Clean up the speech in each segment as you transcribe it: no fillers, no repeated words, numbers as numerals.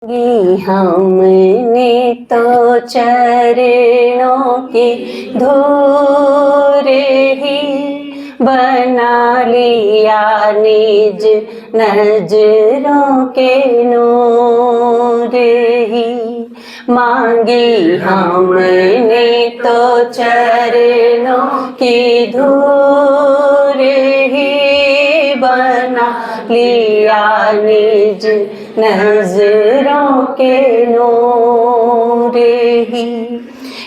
हमने तो चरणों की धूल ही बना लिया निज नजरों के नूर ही। मांगी हमने तो चरणों की धूल ही बना लिया निज नजरों के नूर ही।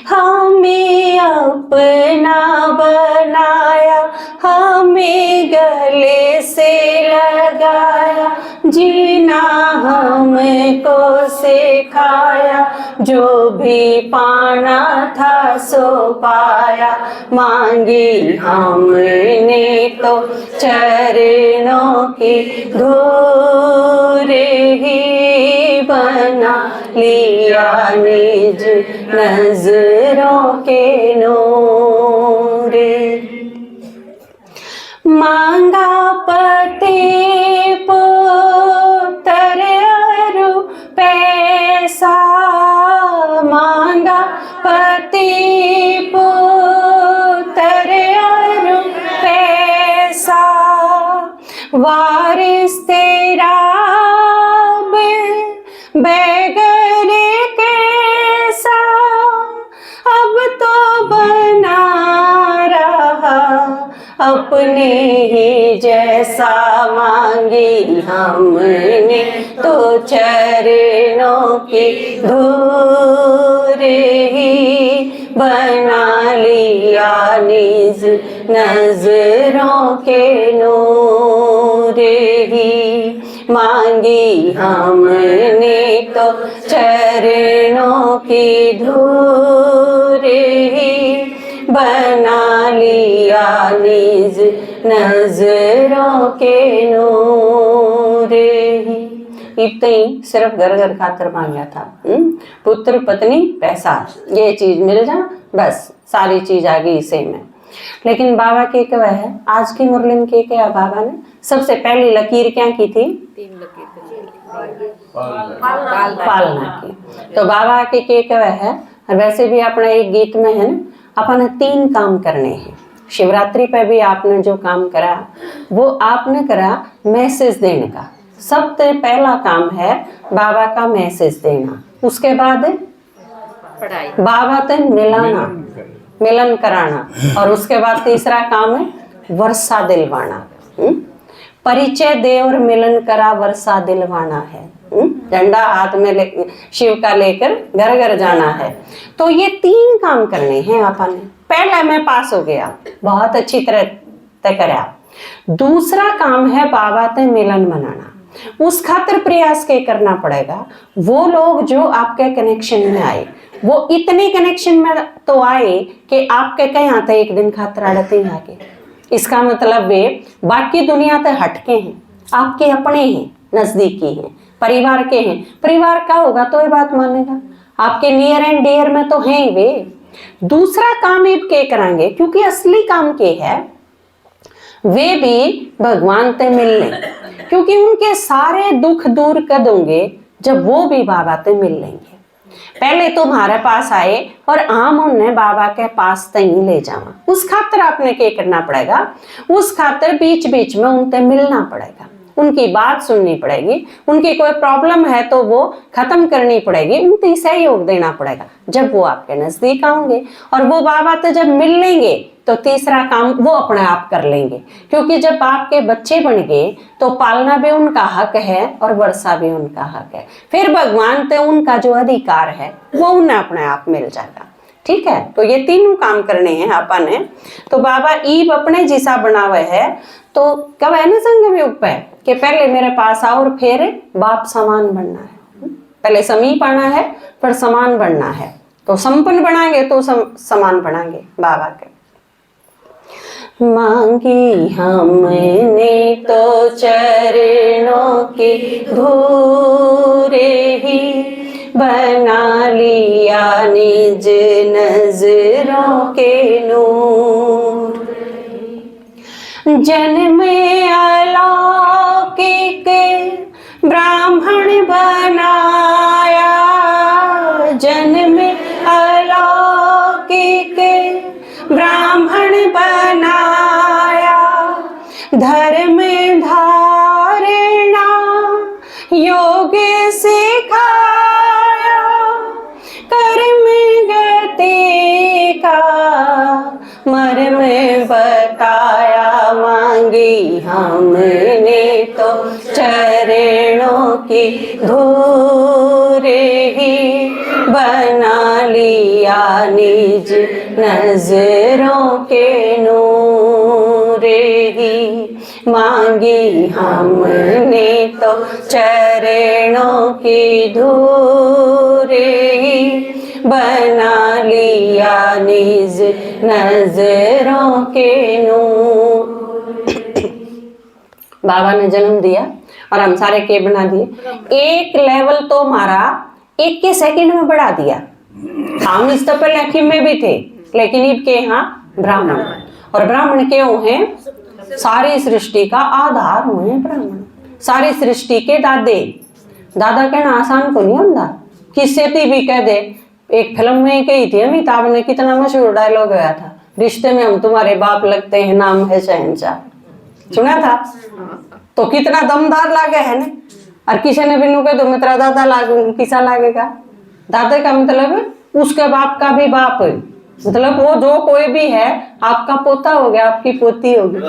हमें अपना बनाया, हमें गले से लगाया, जीना हमको सिखाया, जो भी पाना था सो पाया। मांगी हमने तो चरणों की धूल ही बना लिया निज नजरों के नूर। मांगा पति पुत्र और पैसा, मांगा पति पुत्र और पैसा, वारिस तेरा बैगर कैसा, अब तो बना रहा अपने ही जैसा। मांगी हमने तो चरणों की धूल ही बना लिया निज नजरों के नूर ही। मांगी हमने तो चरणों की धूल ही बना लिया निज नजरों के नूर ही। इतना ही सिर्फ घर घर खातर मांगा था। पुत्र पत्नी पैसा, ये चीज मिल जा बस सारी चीज आ गई इसे में। लेकिन बाबा के क्या है, आज की मुरली में के क्या बाबा ने सबसे पहली लकीर क्या की थी? 3 लकीर पालना की। तो बाबा के क्या है, वैसे भी अपना एक गीत में है ना, अपन 3 काम करने हैं। शिवरात्रि पे भी आपने जो काम करा वो आपने करा मैसेज देने का। सबसे पहला काम है बाबा का मैसेज देना, उसके बाद पढ़ाई, बाबा से मिलाना, मिलन कराना, और उसके बाद तीसरा काम है वर्षा दिलवाना। परिचय दे और मिलन करा वर्षा दिलवाना है। झंडा हाथ में शिव का लेकर घर घर जाना है। तो ये 3 काम करने हैं अपन। पहला मैं पास हो गया, बहुत अच्छी तरह तय करा। दूसरा काम है बाबा से मिलन मनाना, उस खातिर प्रयास के करना पड़ेगा। वो लोग जो आपके कनेक्शन में आए वो इतने कनेक्शन में तो आए कि आपके कहीं आते एक दिन खातिर आड़ते ही आगे। इसका मतलब वे बाकी दुनिया से हटके हैं, आपके अपने हैं, नजदीकी हैं, परिवार के हैं। परिवार का होगा तो ये बात मानेगा, आपके नियर एंड डियर में तो हैं वे। दूसरा काम ये के करांगे, क्योंकि असली काम के है वे भी भगवान से मिल लें, क्योंकि उनके सारे दुख दूर कर दोगे जब वो भी बाबा से मिल लेंगे। पहले तुम्हारे पास आए और आम उन्हें बाबा के पास तहीं ले जावा, उस खातिर आपने क्या करना पड़ेगा, उस खातिर बीच बीच में उनसे मिलना पड़ेगा, उनकी बात सुननी पड़ेगी, उनकी कोई प्रॉब्लम है तो वो खत्म करनी पड़ेगी, उनसे सहयोग देना पड़ेगा। जब वो आपके नजदीक आएंगे और वो बाबा से जब मिल लेंगे तो तीसरा काम वो अपने आप कर लेंगे, क्योंकि जब आपके बच्चे बन गए तो पालना भी उनका हक है और वर्षा भी उनका हक है। फिर भगवान से उनका जो अधिकार है वो उन्हें अपने आप मिल जाएगा। ठीक है, तो ये 3 काम करने हैं अपन ने। तो बाबा ईब अपने जैसा बनावे है, तो कब है ना संग योग पे कि पहले मेरे पास आओ और फिर बाप समान बनना है। पहले समीप आना है फिर समान बनना है, तो संपन्न बनाएंगे तो समान बनाएंगे बाबा के। मांगी हमने तो चरणों की धूल ही बना लिया निज नजरों के नूर। जन्म अलौकिक ब्राह्मण बना जन्म अलौकिक ब्राह्मण बनाया, धर्म धारणा योग सिखाया, कर्म गति का मर्म बताया। मांगी हमने तो चरणों की धूल ही, बना लिया निज नजरों के नूर ही। मांगी हमने तो चरणों की धूल ही, बना लिया निज नजरों के नूर। बाबा ने जन्म दिया और हम सारे के बना दिए। एक लेवल तो हमारा 1 सेकंड में बढ़ा दिया। हम इस तो पहले अखिम में भी थे, लेकिन इनके यहाँ ब्राह्मण, और ब्राह्मण क्यों हैं? सारी सृष्टि का आधार हुए ब्राह्मण, सारी सृष्टि के दादे। दादा कहना आसान को नहीं होता, किससे भी कह दे। एक फिल्म में कही थी अमिताभ ने, कितना मशहूर डायलॉग गया था, रिश्ते में हम तुम्हारे बाप लगते हैं, नाम है शहंशाह। सुना था? तो कितना दमदार लागे है ना। और किसी ने भी नु कह दो मैं तेरा दादा लागू, किसा लागेगा? दादा का मतलब उसके बाप का भी बाप है, मतलब वो जो कोई भी है आपका पोता हो गया, आपकी पोती होगी।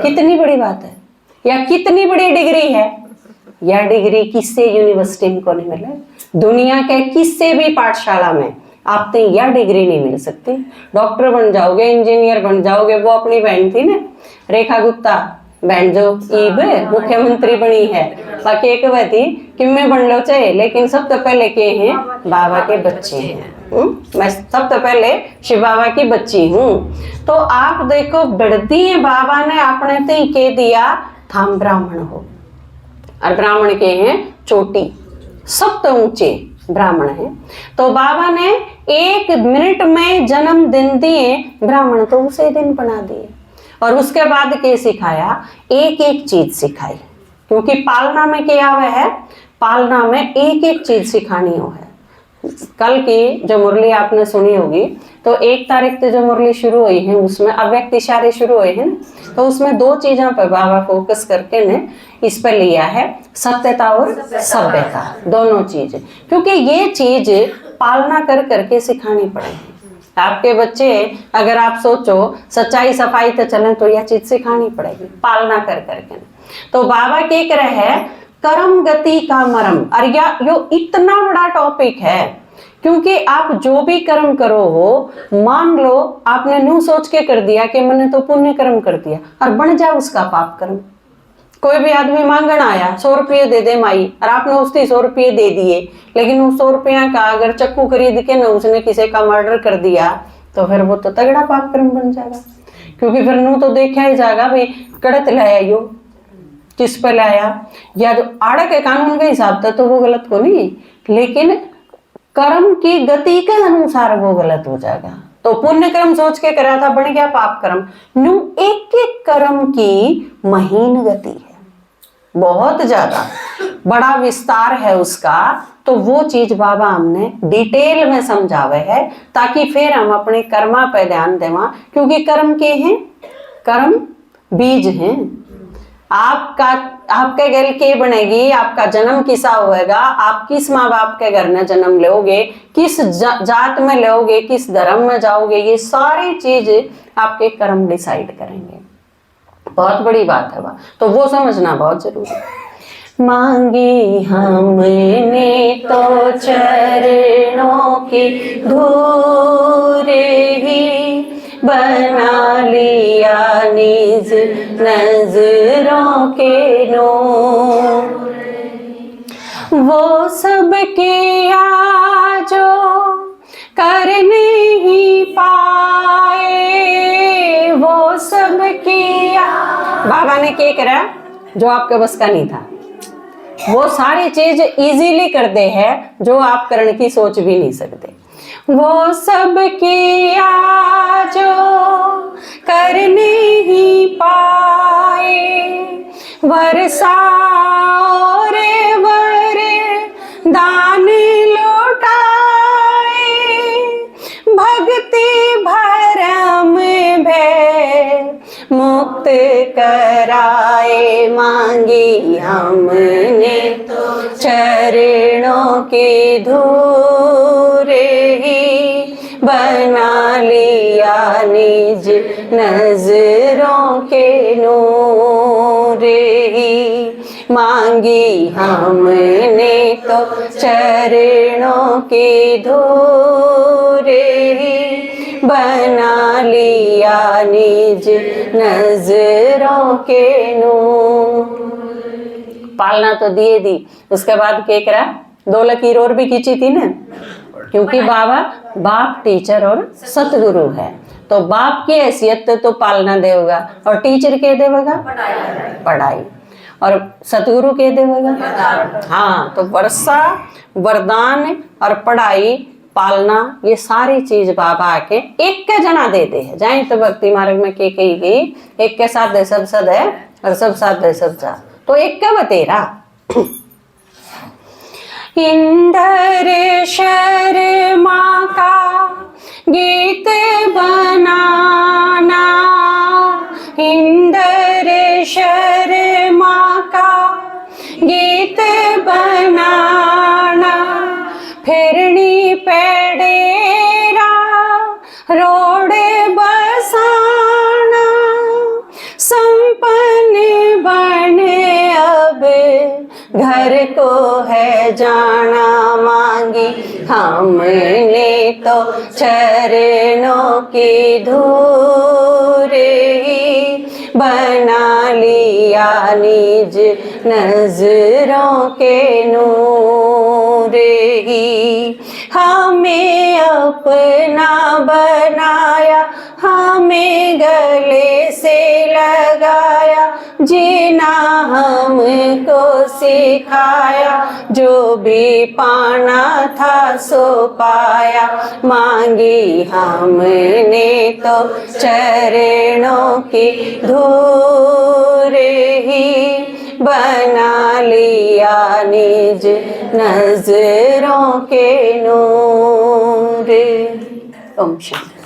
कितनी बड़ी बात है, या कितनी बड़ी डिग्री है। यह डिग्री किससे यूनिवर्सिटी में को नहीं मिले, दुनिया के किससे भी पाठशाला में आपको यह डिग्री नहीं मिल सकती। डॉक्टर बन जाओगे, इंजीनियर बन जाओगे। वो अपनी बहन थी ना रेखा गुप्ता, बहन जो ईब मुख्यमंत्री बनी है, बाकी एक वह थी कि मैं बन लो चाहे, लेकिन सबसे पहले के हैं बाबा के बच्चे हैं। मैं सबसे पहले शिव बाबा की बच्ची हूँ। तो आप देखो बढ़ती है, बाबा ने अपने ते के दिया थाम ब्राह्मण हो, और ब्राह्मण के हैं चोटी, सबसे ऊंचे ब्राह्मण है। तो बाबा ने 1 मिनट में जन्मदिन दिए, ब्राह्मण तो उसे दिन बना दिए। और उसके बाद के सिखाया, एक एक चीज सिखाई, क्योंकि पालना में क्या हुआ है, पालना में एक एक चीज सिखानी हो है। कल की जो मुरली आपने सुनी होगी, तो 1 तारीख से जो मुरली शुरू हुई है उसमें अव्यक्त इशारे शुरू हुए हैं, तो उसमें 2 चीजों पर बाबा फोकस करके ने इस पर लिया है, सत्यता और सभ्यता, दोनों चीज, क्योंकि ये चीज पालना कर करके सिखानी पड़ेगी। आपके बच्चे अगर आप सोचो सच्चाई सफाई तो चलें, तो यह चीज सिखानी पड़ेगी पालना कर करके। तो बाबा के कह रहे हैं कर्म गति का मरम, और यो इतना बड़ा टॉपिक है, क्योंकि आप जो भी कर्म करो हो, मान लो आपने न्यू सोच के कर दिया कि मैंने तो पुण्य कर्म कर दिया, और बन जाए उसका पाप कर्म। कोई भी आदमी मांगण आया 100 रुपये दे दे माई, और आपने उसकी 100 रुपये दे दिए, लेकिन उस 100 रुपया का अगर चक्कू खरीद के ना उसने किसी का मर्डर कर दिया, तो फिर वो तो तगड़ा पाप कर्म बन जाएगा। क्योंकि फिर नू तो देखा ही जाएगा भाई कड़त लाया यो, किस पे लाया, या जो आड़ा के कानून के हिसाब से तो वो गलत को नहीं, लेकिन कर्म की गति के अनुसार वो गलत हो जाएगा। तो पुण्य कर्म सोच के करा था, बन गया पाप कर्म। न्यू एक एक कर्म की महीन गति है, बहुत ज्यादा बड़ा विस्तार है उसका। तो वो चीज बाबा हमने डिटेल में समझावे है, ताकि फिर हम अपने कर्मा पे ध्यान देवा, क्योंकि कर्म के हैं, कर्म बीज हैं। आपका आपके घर के बनेगी, आपका जन्म किसा होएगा, आप किस माँ बाप के घर में जन्म लोगे, किस जात में लोगे, किस धर्म में जाओगे, ये सारी चीज आपके कर्म डिसाइड करेंगे। बहुत बड़ी बात है वह, तो वो समझना बहुत जरूरी है। मांगी हमने तो चरणों की धूल ही, बना लिया निज नजरों के नूर। वो सब किया जो कर नहीं पाए, वो सब किया। बाबा ने क्या करा जो आपके बस का नहीं था, वो सारी चीज इजीली कर दे है जो आप करने की सोच भी नहीं सकते। वो सब किया जो कर नहीं पाए, वरसाओ रे वर दान लौटाए, मुक्त कराए, मांगी हमने तो चरणों की धूल ही, बना लिया निज नजरों के नूर ही। मांगी हमने तो चरणों की धूल ही, बना लिया निज नजरों के नूर। पालना तो दिए दी, उसके बाद क्या करा, 2 लकीर और भी खींची थी ना, क्योंकि बाबा बाप, टीचर और सतगुरु है, तो बाप की हैसियत तो पालना देगा, और टीचर के देगा पढ़ाई, और सतगुरु के देगा हाँ। तो वर्षा, वरदान और पढ़ाई, पालना, ये सारी चीज बाबा आके एक के जना देते हैं। जाए तो भक्ति मार्ग में के कही गई, एक के साथ दे सब सद है, और सब साथ दे सब जा, तो एक का बतेरा। इंदर शर्मा का गीत बनाना, इंदर शर्मा का गीत बनाना, फिरनी पेड़ेरा रोड बसाना, संपन्न बने अब घर को है जाना, मांगी हमने तो चरणों की धूल ही, बना लिया निज नजरों के नूर ही। हमें अपना बनाया, हमें गले से लगाया, जीना हमको सिखाया, जो भी पाना था सो पाया, मांगी हमने तो चरणों की धूल ही, बना लिया निज नजरों के नूर। ओम शांति।